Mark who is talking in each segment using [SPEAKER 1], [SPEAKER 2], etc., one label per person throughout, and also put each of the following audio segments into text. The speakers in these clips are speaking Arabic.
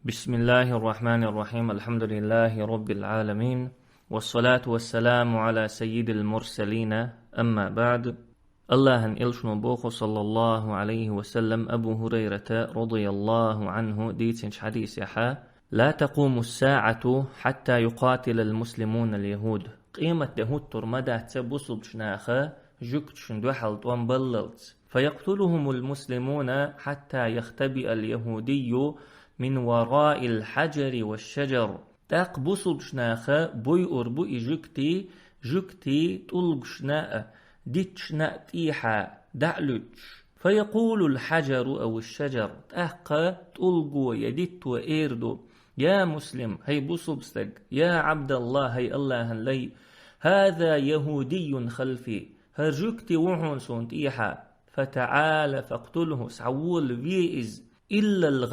[SPEAKER 1] بسم الله الرحمن الرحيم. الحمد لله رب العالمين، والصلاة والسلام على سيد المرسلين. أما بعد، الله إلشنو بوخو صلى الله عليه وسلم أبو هريرة رضي الله عنه ديتش حديث يحا: لا تقوم الساعة حتى يقاتل المسلمون اليهود. قيمة يهود ترمدا تبصل شناخة جكت شندو حلط وانبللت، فيقتلهم المسلمون حتى يختبئ اليهودي من وراء الحجر والشجر. تاق بصل شناخة بوي أربوئي جكتي طلب شناء ديت شناء تيحا دعلوش. فيقول الحجر أو الشجر تاق طلقو يديت وإيردو: يا مسلم هي بصبستك، يا عبد الله هي الله لي، هذا يهودي خلفي، هرجكتي وحون سون تيحا، فتعال فاقتله. سعول ويئز إلا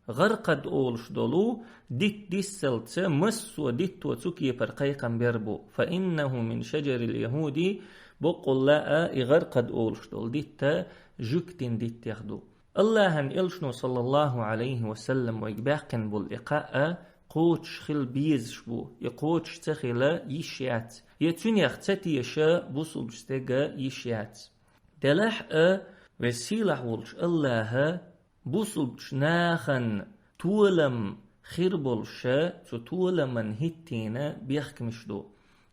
[SPEAKER 1] غرقد أولش دولو ديت ديسلت مسو ديت وتسكي فرقيقا بيربو، فإنه من شجر اليهودي. بقول لا غرقد أولش دول ديت جكتين ديت يخدو. الله إلشنو صلى الله عليه وسلم ويقباقن بالإقاء قوتش خل بيز شبو يقوتش تخيل يشيات يتون يختتي يشا بوصل بستيقى يشيات دلح وسيلح ولش الله بوصل بشناخن تولم خيربولشا تولمن هتينا بيخكمشدو.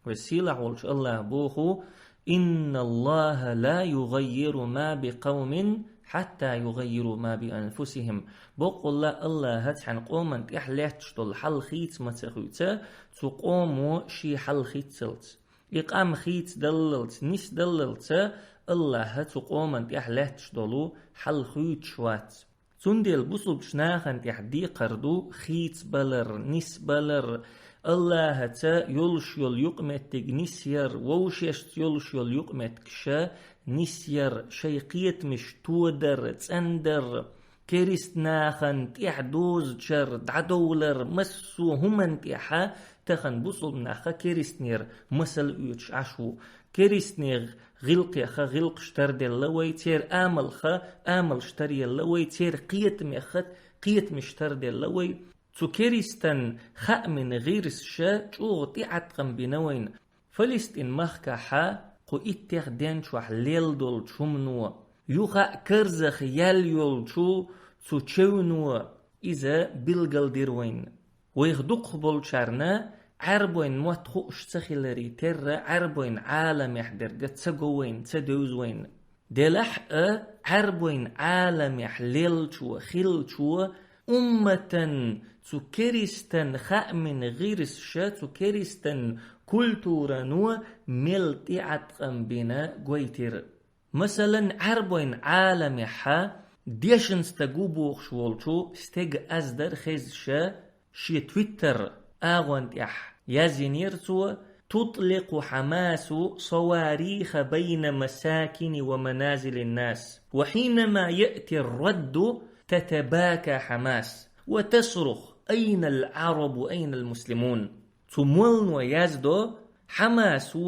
[SPEAKER 1] وسيلح ولش الله بوخو: إن الله لا يغير ما بقوم حتى يغيروا ما بأنفسهم. بقول الله هتحن قوما تحليتش دول حل خيت متخوتا تقوموا شي حل خيت سلت إقام خيت دللت نس دللت الله هتقوما تحليتش دولو حل خيت شوات تندل بصل بشناخن تحدي قردو خيت بلر نس بلر. الله هتا يلش يل يقمتك نسير ووشيشت يلش يل يقمتك شا نسير شيقيت مش تودر تندر كيرست ناخن تحدوز شر دعدولر مسو همن تحا تخن بصل ناخا كيرستنير مسل يوتش عشو كيرستنير غلق يخا غلق شتر اللوي تير آمل شتر اللوي تير قيت مشتر اللوي تو كيرستن خأمن غيرس شا جو تعتقن بنوين فلسطين مخكحا قو اتخ دينش وح ليل دول شمنو يوخا كرزخ ياليول شو تو تشونو إذا بلغل ديروين ويخدق بول شارنا عربوين موتخو اشتخلري تر عربوين عالم يحدر قد تسقوين تدوزوين دلح عربوين عالم يحليل شو خيل شو أمة تو كيرستن خأمن غيرس شا تو كيرستن كولتورا نو ملتي عتقن بنا قويتر. مثلا عربوين عالم يحا ديشن استقوبوخ شوالشو استيق أزدر خيز شا شي تويتر آغوانت يح يازينيرتو: تطلق حماس صواريخ بين مساكن ومنازل الناس، وحينما يأتي الرد تتباكى حماس وتصرخ: أين العرب أين المسلمون؟ تمولن ويازدو حماس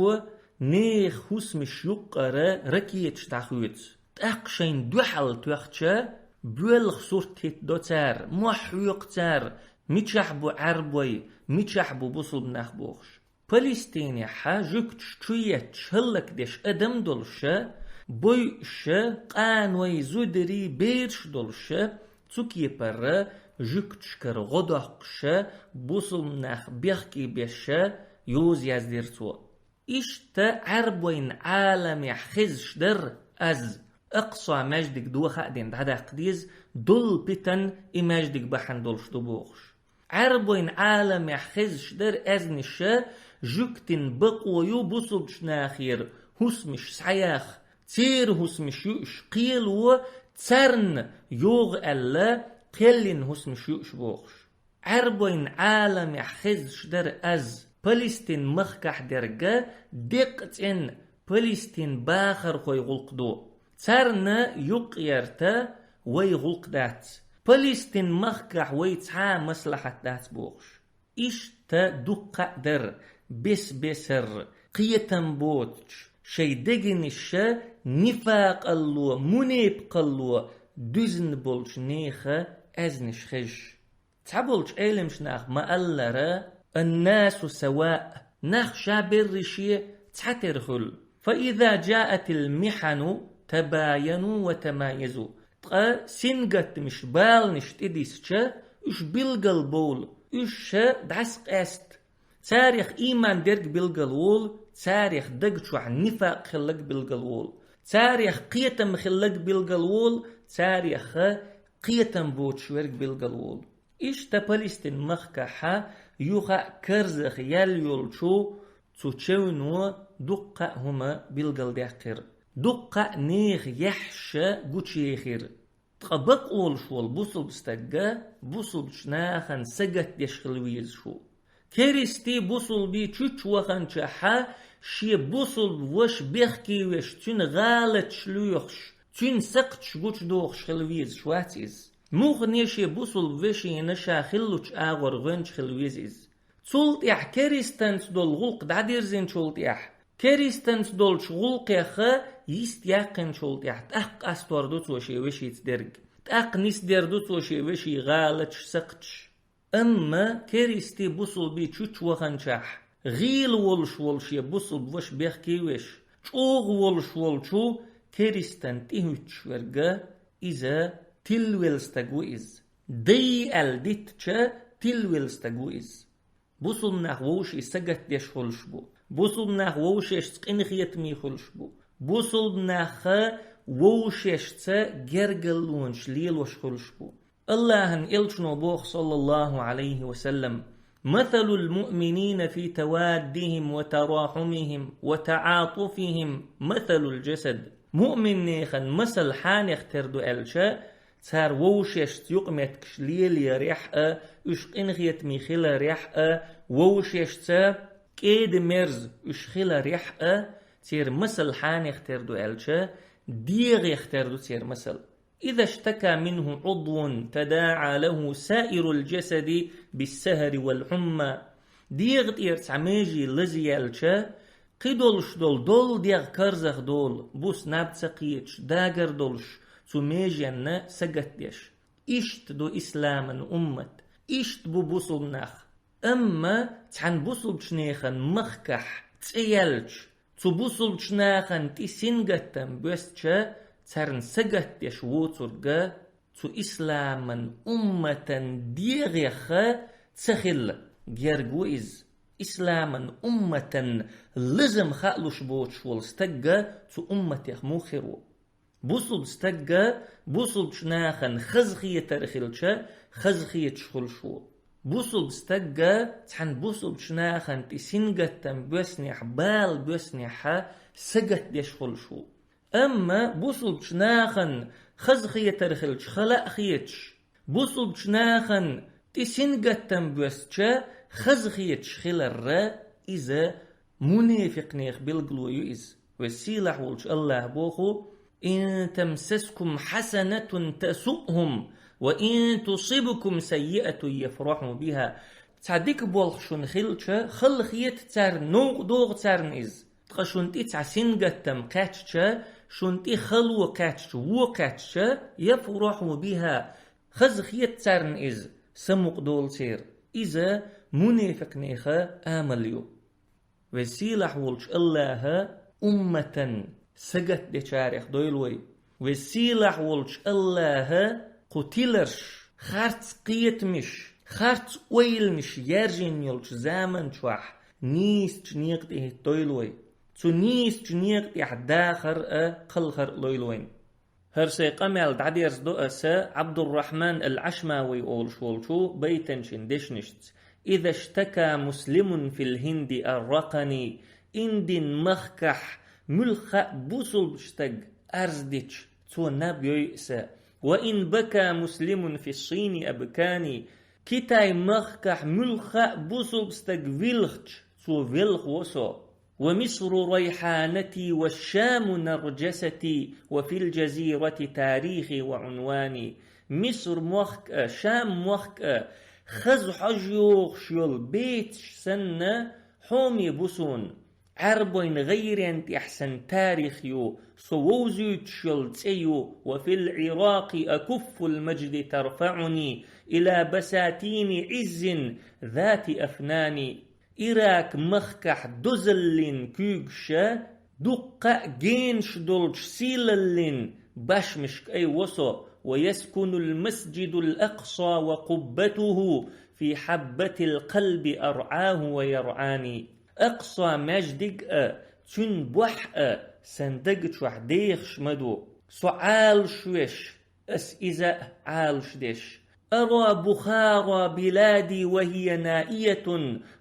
[SPEAKER 1] نيخ حسم الشقر ركيتش تاخوت تاقشين دوحل توخشا بولغ صورتت دوتار محيق تار ميتشحبو عربوي ميتشحبو بصل نخبوخش. فلسطيني حاجكت شويتش هلك ديش أدم دولشا بويشا قانوي زودري بيرش دولشا تسوكي برا جكتشكر غدقشا بوصل نخ بيخكي بيشا يوز يزديرتو. إشتا عربوين عالم يحخزش در أز أقصى مجدك دو خادين دادا قديز دول بيتن إمجدك بحن دولش دبوخش. عربوين عالم يحخزش در أزنشا جكتن بقويو بوصل شناخير هسمش سعياخ تير هسمش يوش قيلو تسرن يوغ ألا قيلين هسمش يوش بوخش. عربوين عالم يحخزش در أز فلسطين مخكح درجة دقتن فلسطين باخر خوي غلقدو ترنا يقيرتا وي غلقدات فلسطين مخكح ويتعا مصلحة دات بوخش. إشتا دقا در بسر قيتن بوتش شي دقن الشا نفاق اللو منيب قلو دزن بولش نيخة أزنش خش تعبولش علمش ناخ ما ألرا الناس سواء ناخ شابر رشي تحترخل فإذا جاءت المحن تباينوا وتمايزوا سنجت مش بال نشتديسشا إش بلغل بول إش دعسق است تاريخ إيمان درق بلغلول تاريخ دقشوح نفاق خلق بلغلول تاريخ قيتم خلق بلغلول تاريخ قيتم بوتش ورق بلغلول إش تباليستن مخكحة يوخا كرزخ يليولشو تشونو دقة هما بلغل داقر دقة نيخ يحش قوشيخير تقبق أول شوال بوصل بستقى بوصل بشناخن سقت يشخلويز شو كيرستي بوصل بي تشوش وخن شحا شي بوصل وش بيخكي وش تين غالت شلويخش تين سقتش قوش دوخش خلويز شواتيز موخ نيشي بوصل وشي نشا خلوش آغور غنش خلويزيز تولت إح كيرستانس دول غلق دعدير زين تولت إح كيرستانس دول شغلق يخا يست يقن شولت إح تأق أستور دوت وشي وشي تدرق تأق نيس دير دوت وشي وشي غالتش سقتش أما كيرستي بوصل بي تشوش وخنشاح غيل ولش ولشي بوصل بوش بيخكي وش شوغ ولش ولشو كيرستان تيهوش ورقا إذا تلويلستقوئز دي الديتشا تلويلستقوئز بوصل نحوش سقت ديش ولشبو بوصل نحوش يشتقنخيت مي خلشبو بوصل نخ ووشيشتا جرجلونش ليلوش خلشبو الله إلشنو بوخ صلى الله عليه وسلم مثل المؤمنين في توادهم وتراحمهم وتعاطفهم مثل الجسد مؤمن نيخن مثل حانيخ تردو ألشا تار ووشيشت يقمتكش ليل يريحة اشقنخيت ميخيل ريحة ووشيشتا كيد مرز اشخيل ريحة تير مثل حانيخ تردو ألشا ديغ يختردو تير مثل إذا اشتكى منه عضو تداعى له سائر الجسد بالسهر والحمى ديغ تير تعميجي لزي ألشا قيدولش دول ديغ كرزخ دول بوس نابتسقيتش داغر دولش تميجينا سقتيش إشت دو إسلاما أمت إشت بو بوصل ناخ أما تحن بوصل بشنيخن مخكح تسيالش تبوصل بشناخن تسنغتن بوستشا ترن سقتيش ووترغا تو إسلاما أمة ديغيخ تسخل جيرغويز إسلاما أمة لزم خالوش بوتش والستقى تو أمة موخرو بوصل بستقى بوصل بشناخن خزخية ترخلشا خزخية شخلشو بوصل بستقى تحن بوصل بشناخن تسنغتن بوسنيح بال بوسنيحا سقت ديشخلشو أما بوصل بشناخن خزخية ترخلش خلاء خيتش بوصل بشناخن تسنغتن بوسچا خزخية شخيل الرا إذا منافق نيخ بالقلو يؤز وسيلح ولش الله بوخو إن تمسسكم حسنة تسؤهم وإن تصيبكم سيئة يفرحوا بها تعديك بولخشون خلشا خلخيت تار نوغ دوغ تار نيز تقشونتي تعسنغتم قاتشا شونتي خلو قاتش وقاتشا يفرحوا بها خزخيت تار نيز سمق دول سير إذا منافق نيخا آمليو وسيلح ولش الله أمة سقت دي تاريخ دويلوي وسيلح ولش الله قتلرش خارت قيتمش خارت ويلمش يرجين يلش زامن شوح نيس تنيق دي دويلوي تو نيس تنيق دي داخر قلخر لويلوين هرسي قمال دعديرز دؤسا عبد الرحمن العشماوي أولش ولشو بيتنشن دشنشت إذا اشتكى مسلم في الهند الرقني إندن مخكح ملخ بوصل بشتق أرزدش تو نبيو يئسا وإن بكى مسلم في الصين أبكاني كتاي مخكح ملخ بوصل بشتق فيلخش تو فيلخ وسو ومصر ريحانتي والشام نرجستي وفي الجزيرة تاريخي وعنواني مصر موخك شام موخك خز حجيوخ شيول بيت سنة حومي بوسون عربين غير أنت أحسن تاريخيو صووزيت شلتيو وفي العراق أكف المجد ترفعني إلى بساتين عز ذات أفنان إراك مخكح دزلين كيغشا دقة جينش دولش سيللين باشمشك أي وصو ويسكن المسجد الأقصى وقبته في حبة القلب أرعاه ويرعاني أقصى مجدك تن بوح سندق شوح ديخش مدو سعال شوش أس إذا عالش ديش أرى بخارى بلادي وهي نائية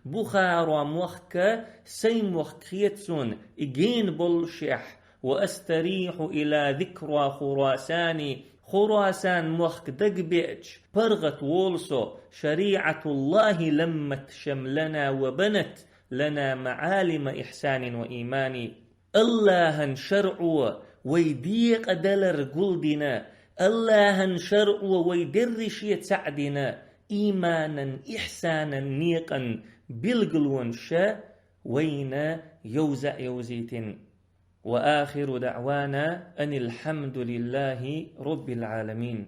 [SPEAKER 1] بخارى موخك سيم وخكيتسون إجين بلشح وأستريح إلى ذكرى خراسان موخك دقبئج برغت وولسو شريعة الله لمت شملنا وبنت لنا معالم إحسان وإيمان الله شرع ويديق دلر قلدنا الله شرع ويدرش يتسعدنا إيمانا إحسانا نيقا بالقلون شا وين يوزع يوزيتن وآخر دعوانا أن الحمد لله رب العالمين.